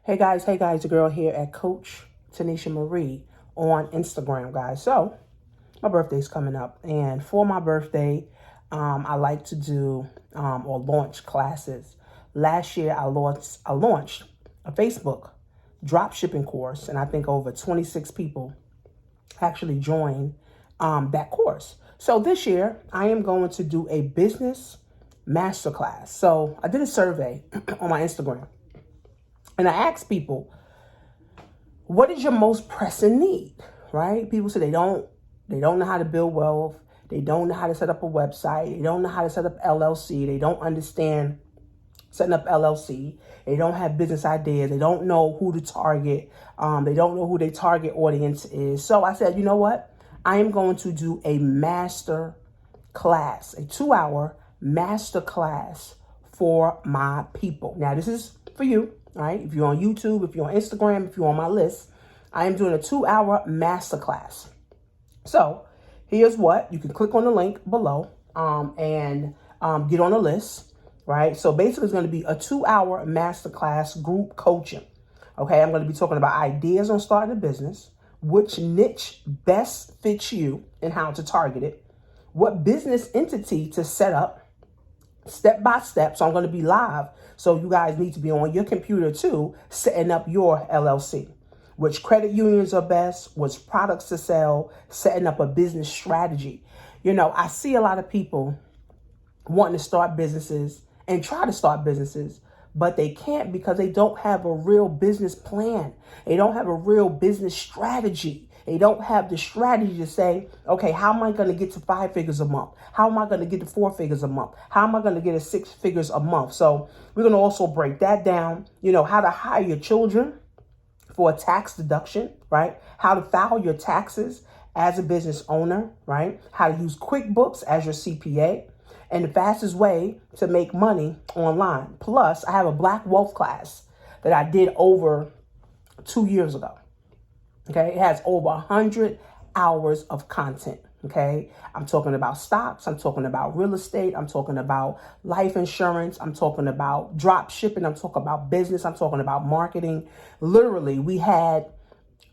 Hey guys, the girl here at Coach Tanisha Marie on Instagram, guys. So my birthday's coming up, and for my birthday, I like to do or launch classes. Last year, I launched a Facebook drop shipping course, and I think over 26 people actually joined that course. So this year, I am going to do a business masterclass. So I did a survey on my Instagram, and I asked people, what is your most pressing need? Right? People say they don't know how to build wealth. They don't know how to set up a website. They don't know how to set up LLC. They don't understand setting up LLC. They don't have business ideas. They don't know who to target. They don't know who their target audience is. So I said, you know what? I am going to do a master class, a 2-hour master class for my people. Now, this is for you, right? If you're on YouTube, if you're on Instagram, if you're on my list, I am doing a 2-hour master class. So here's what you can click on the link below and get on the list, right? So basically, it's going to be a 2-hour masterclass group coaching. Okay, I'm going to be talking about ideas on starting a business, which niche best fits you and how to target it, what business entity to set up, step by step. So I'm going to be live. So you guys need to be on your computer too, setting up your LLC. Which credit unions are best, which products to sell, setting up a business strategy. You know, I see a lot of people wanting to start businesses and try to start businesses, but they can't because they don't have a real business plan. They don't have a real business strategy. They don't have the strategy to say, okay, how am I going to get to 5 figures a month? How am I going to get to 4 figures a month? How am I going to get to 6 figures a month? So we're going to also break that down, how to hire your children for a tax deduction, right? How to file your taxes as a business owner, right? How to use QuickBooks as your CPA, and the fastest way to make money online. Plus, I have a Black Wealth class that I did over 2 years ago. Okay, it has over 100 hours of content. Okay, I'm talking about stocks. I'm talking about real estate. I'm talking about life insurance. I'm talking about drop shipping. I'm talking about business. I'm talking about marketing. Literally, we had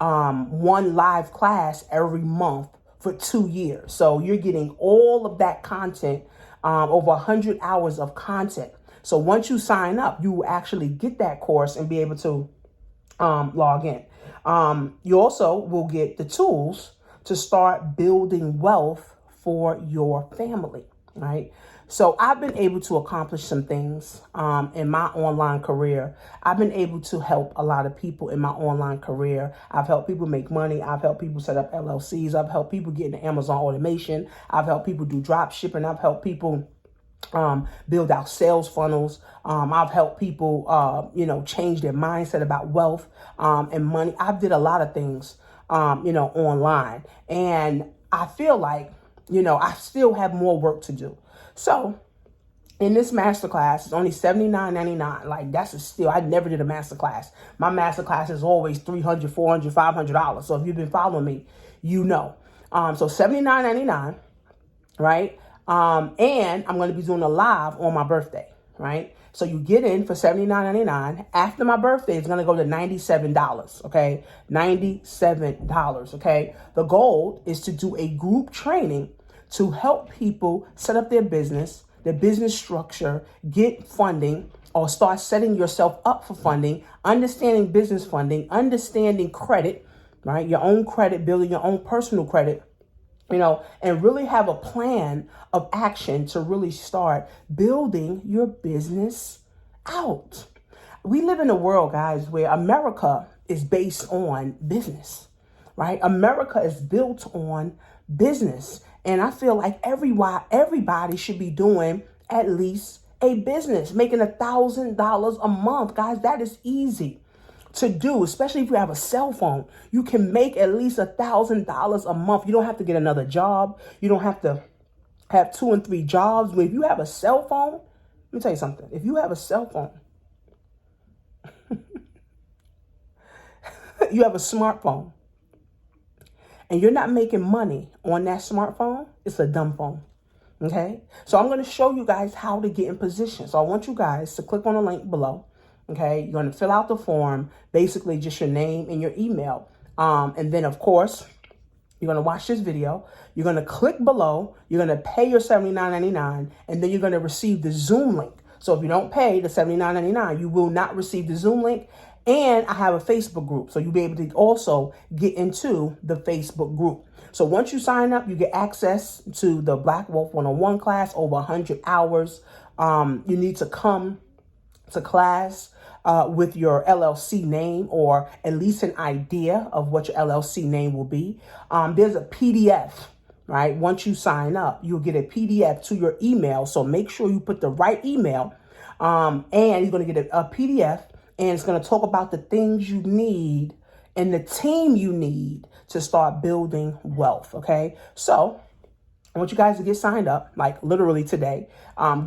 one live class every month for 2 years. So you're getting all of that content, over 100 hours of content. So once you sign up, you will actually get that course and be able to log in. You also will get the tools to start building wealth for your family, right? So I've been able to accomplish some things in my online career. I've been able to help a lot of people in my online career. I've helped people make money. I've helped people set up LLCs. I've helped people get into Amazon automation. I've helped people do drop shipping. I've helped people build out sales funnels. I've helped people, change their mindset about wealth and money. I've did a lot of things, online. And I feel like, I still have more work to do. So in this masterclass, it's only $79.99. Like, that's a steal. I never did a masterclass. My masterclass is always $300, $400, $500. So if you've been following me, so $79.99, right? And I'm going to be doing a live on my birthday, right? So you get in for $79.99. After my birthday, it's going to go to $97, okay? $97, okay? The goal is to do a group training to help people set up their business structure, get funding, or start setting yourself up for funding, understanding business funding, understanding credit, right? Your own credit, building your own personal credit, and really have a plan of action to really start building your business out. We live in a world, guys, where America is based on business, right? America is built on business. And I feel like everybody should be doing at least a business, making $1,000 a month. Guys, that is easy to do, especially if you have a cell phone. You can make at least $1,000 a month. You don't have to get another job. You don't have to have 2 and 3 jobs. But if you have a cell phone, let me tell you something. If you have a cell phone, you have a smartphone, and you're not making money on that smartphone, it's a dumb phone. Okay? So I'm going to show you guys how to get in position. So I want you guys to click on the link below. Okay, you're going to fill out the form, basically just your name and your email. And then, of course, you're going to watch this video. You're going to click below. You're going to pay your $79.99, and then you're going to receive the Zoom link. So if you don't pay the $79.99, you will not receive the Zoom link. And I have a Facebook group, so you'll be able to also get into the Facebook group. So once you sign up, you get access to the Black Wealth 101 class, over 100 hours. You need to come to class with your LLC name, or at least an idea of what your LLC name will be. There's a PDF, right? Once you sign up, you'll get a PDF to your email. So make sure you put the right email, and you're going to get a PDF, and it's going to talk about the things you need and the team you need to start building wealth. Okay. So I want you guys to get signed up, like literally today.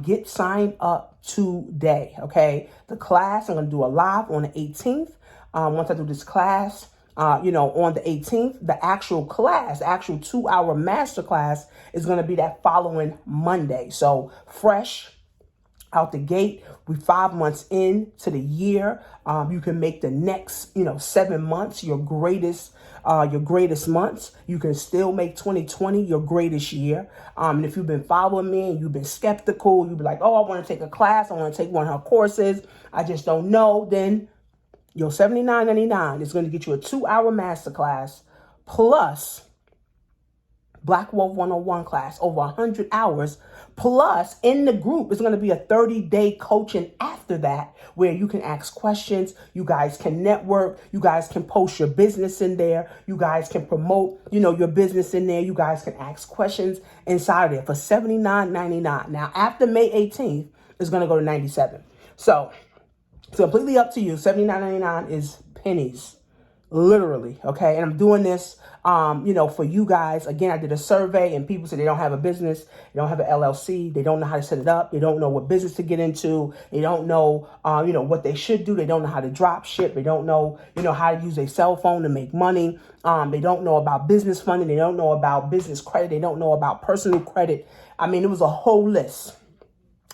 Get signed up today, okay? The class, I'm going to do a live on the 18th. Once I do this class, on the 18th, the actual class, actual 2-hour masterclass is going to be that following Monday. So fresh out the gate. We're 5 months into the year. You can make the next, 7 months your greatest months. You can still make 2020 your greatest year. And if you've been following me and you've been skeptical, you'll be like, oh, I want to take a class. I want to take one of her courses. I just don't know. Then your $79.99 is going to get you a 2-hour masterclass plus Black Wealth 101 class, over 100 hours. Plus, in the group, it's going to be a 30-day coaching after that, where you can ask questions. You guys can network. You guys can post your business in there. You guys can promote, your business in there. You guys can ask questions inside of there for $79.99. Now, after May 18th, it's going to go to $97. So, it's completely up to you. $79.99 is pennies. Literally, okay? And I'm doing this, for you guys. Again, I did a survey, and people said they don't have a business, they don't have an LLC, they don't know how to set it up, they don't know what business to get into, they don't know, what they should do, they don't know how to drop ship, they don't know, how to use a cell phone to make money, they don't know about business funding, they don't know about business credit, they don't know about personal credit. I mean, it was a whole list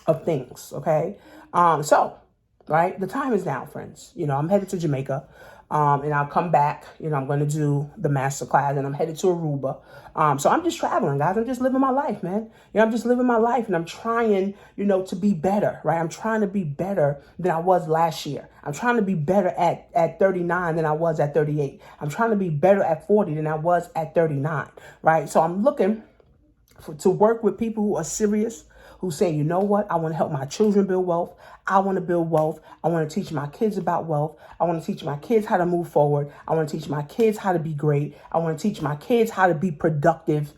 of things, okay? Right, the time is now, friends. I'm headed to Jamaica. And I'll come back, I'm going to do the master class, and I'm headed to Aruba. So I'm just traveling, guys. I'm just living my life, man. I'm just living my life, and I'm trying, to be better, right? I'm trying to be better than I was last year. I'm trying to be better at 39 than I was at 38. I'm trying to be better at 40 than I was at 39, right? So I'm looking to work with people who are serious, who say, you know what? I want to help my children build wealth. I want to build wealth. I want to teach my kids about wealth. I want to teach my kids how to move forward. I want to teach my kids how to be great. I want to teach my kids how to be productive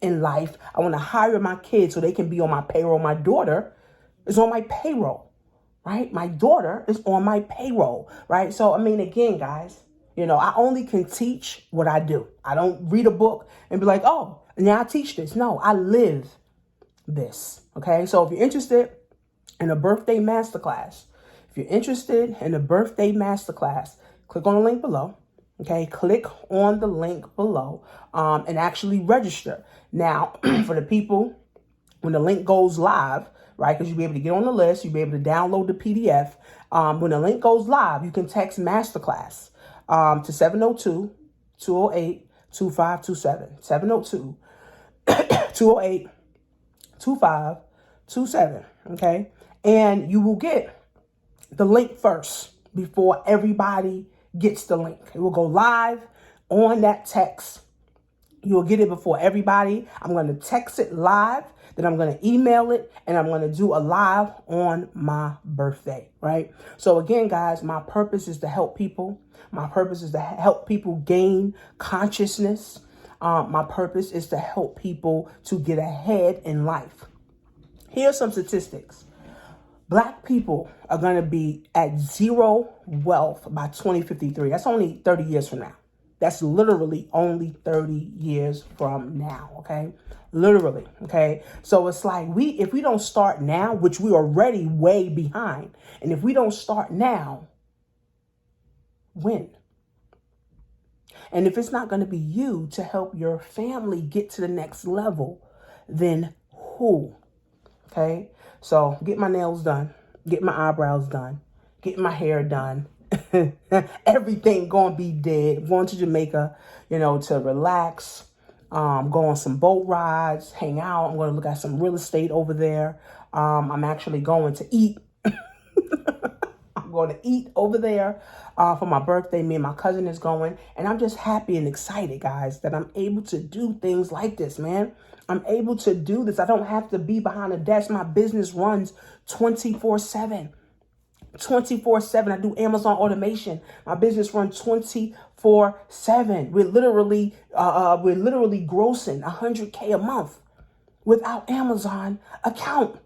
in life. I want to hire my kids so they can be on my payroll. My daughter is on my payroll, right? My daughter is on my payroll, right? So, again, guys, I only can teach what I do. I don't read a book and be like, oh, now I teach this. No, I live this. Okay. So if you're interested in a birthday masterclass, click on the link below. Okay. Click on the link below, and actually register. Now, for the people, when the link goes live, right? Because you'll be able to get on the list. You'll be able to download the PDF. When the link goes live, you can text masterclass, to 702-208-2527, 702-208-2527. Okay. And you will get the link first before everybody gets the link. It will go live on that text. You'll get it before everybody. I'm going to text it live, then I'm going to email it, and I'm going to do a live on my birthday, right? So again, guys, my purpose is to help people. My purpose is to help people gain consciousness. My purpose is to help people to get ahead in life. Here's some statistics. Black people are going to be at zero wealth by 2053. That's only 30 years from now. That's literally only 30 years from now, okay? Literally, okay? So it's like if we don't start now, which we're already way behind, and if we don't start now, when? And if it's not going to be you to help your family get to the next level, then who? Okay? So get my nails done, get my eyebrows done, getting my hair done. Everything gonna be dead. Going to Jamaica, to relax, go on some boat rides, hang out. I'm gonna look at some real estate over there. I'm actually going to eat. I'm going to eat over there for my birthday. Me and my cousin is going. And I'm just happy and excited, guys, that I'm able to do things like this, man. I'm able to do this. I don't have to be behind a desk. My business runs 24/7. 24/7. I do Amazon automation. My business runs 24/7. We're literally grossing $100K a month without Amazon account.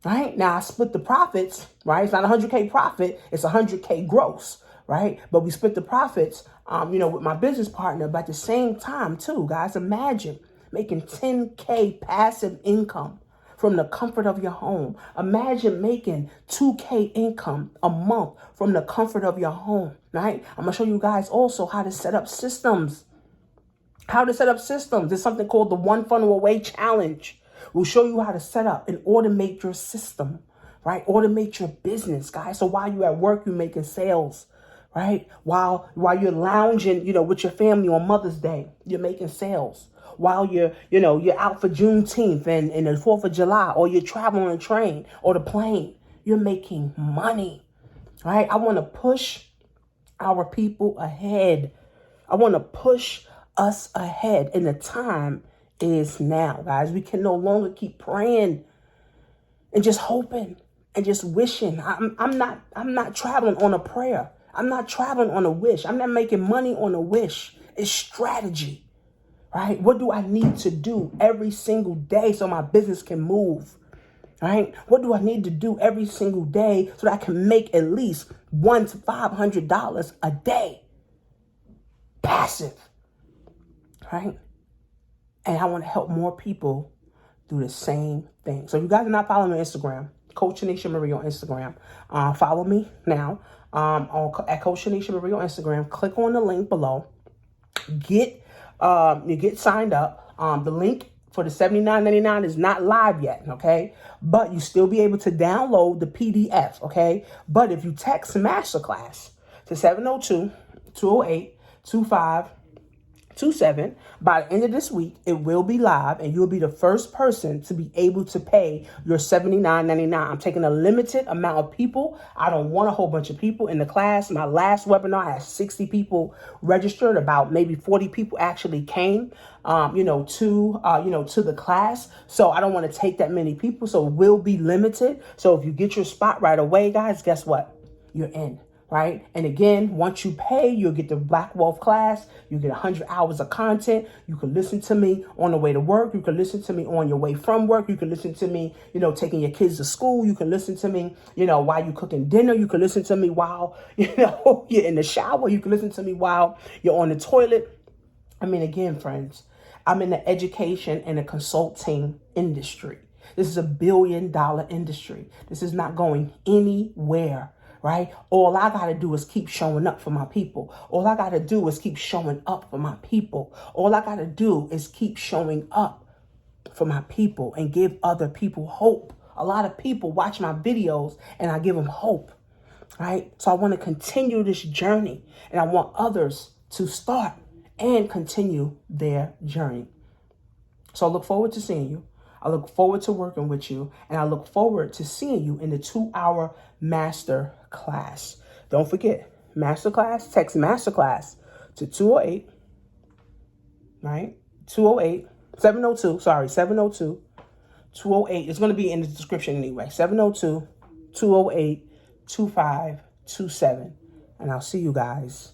Right? Now I split the profits, right? It's not $100K profit, it's $100K gross, right? But we split the profits, with my business partner. But at the same time, too, guys, imagine making $10K passive income from the comfort of your home. Imagine making $2K income a month from the comfort of your home, right? I'm gonna show you guys also how to set up systems. There's something called the One Funnel Away Challenge. We'll show you how to set up and automate your system, right? Automate your business, guys. So while you're at work, you're making sales, right? While you're lounging, with your family on Mother's Day, you're making sales. While you're out for Juneteenth and the 4th of July, or you're traveling on a train or the plane, you're making money, right? I want to push our people ahead. I want to push us ahead, and the time is now, guys. We can no longer keep praying and just hoping and just wishing. I'm not traveling on a prayer. I'm not traveling on a wish. I'm not making money on a wish. It's strategy, right? What do I need to do every single day so my business can move, right? What do I need to do every single day so that I can make at least $100 to $500 a day? Passive, right? And I want to help more people do the same thing. So if you guys are not following me on Instagram, Coach Tanisha Marie on Instagram, follow me now at Coach Tanisha Marie on Instagram. Click on the link below. You get signed up. The link for the $79.99 is not live yet, okay? But you still be able to download the PDF, okay? But if you text Masterclass to 702-208-2527, by the end of this week, it will be live, and you'll be the first person to be able to pay your $79.99. I'm taking a limited amount of people. I don't want a whole bunch of people in the class. My last webinar had 60 people registered. About maybe 40 people actually came, to the class. So I don't want to take that many people. So it will be limited. So if you get your spot right away, guys, guess what? You're in. Right? And again, once you pay, you'll get the Black Wealth class. You get 100 hours of content. You can listen to me on the way to work. You can listen to me on your way from work. You can listen to me, taking your kids to school. You can listen to me, while you're cooking dinner. You can listen to me while, you're in the shower. You can listen to me while you're on the toilet. I mean, again, friends, I'm in the education and the consulting industry. This is $1 billion industry. This is not going anywhere. Right? All I got to do is keep showing up for my people. All I got to do is keep showing up for my people. All I got to do is keep showing up for my people and give other people hope. A lot of people watch my videos and I give them hope. Right? So I want to continue this journey, and I want others to start and continue their journey. So I look forward to seeing you. I look forward to working with you, and I look forward to seeing you in the 2-hour master class. Don't forget, masterclass, text masterclass to 208, right? 702, 208. It's going to be in the description anyway. 702-208-2527. And I'll see you guys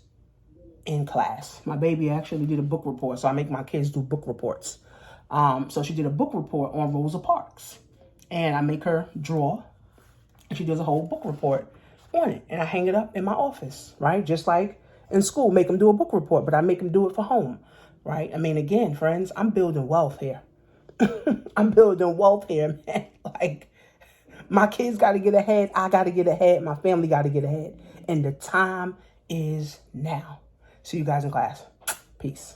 in class. My baby actually did a book report, so I make my kids do book reports. So she did a book report on Rosa Parks, and I make her draw, and she does a whole book report on it, and I hang it up in my office, right? Just like in school, make them do a book report, but I make them do it for home, right? I mean, again, friends, I'm building wealth here. I'm building wealth here, man. Like, my kids got to get ahead. I got to get ahead. My family got to get ahead. And the time is now. See you guys in class. Peace.